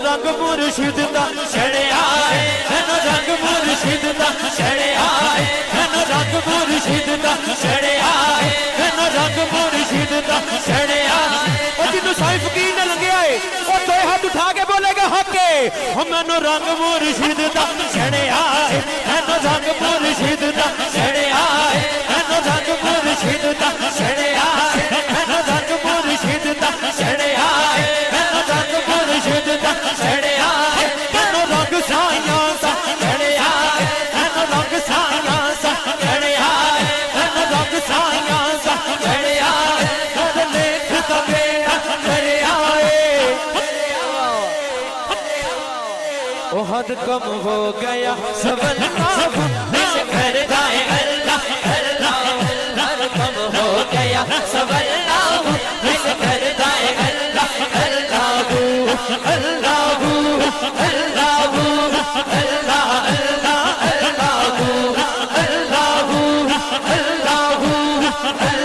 रंग मुर्शिद दा छड़िया है, मैनू रंग मुर्शिद दा छड़िया है, मैनू रंग मुर्शिद दा छड़िया है, मैनू रंग मुर्शिद दा छड़िया है। ओ जिन्नू साईं फकीर ने लंघिया है ओ दो हाथ उठा के बोलेगा हके, ओ मैनू रंग मुर्शिद दा छड़िया है, मैनू रंग मुर्शिद दा छड़िया है, मैनू रंग मुर्शिद दा छड़िया है, मैनू रंग मुर्शिद दा छड़िया है, मैनू रंग मुर्शिद दा छड़िया है, मैनू रंग साइयां दा छड़िया है, मैनू रंग साइयां दा छड़िया है, मैनू रंग साइयां दा छड़िया है, मेरे लेख दा बेड़ा छड़िया है। ओ हद कम हो गया सवलना इस घर जाए अल्लाह अल्लाह, हद कम हो गया सवलना इस घर जाए अल्लाह अल्लाह अल्लाह अल्लाह अल्लाह अल्लाह अल्लाह अल्लाह अल्लाह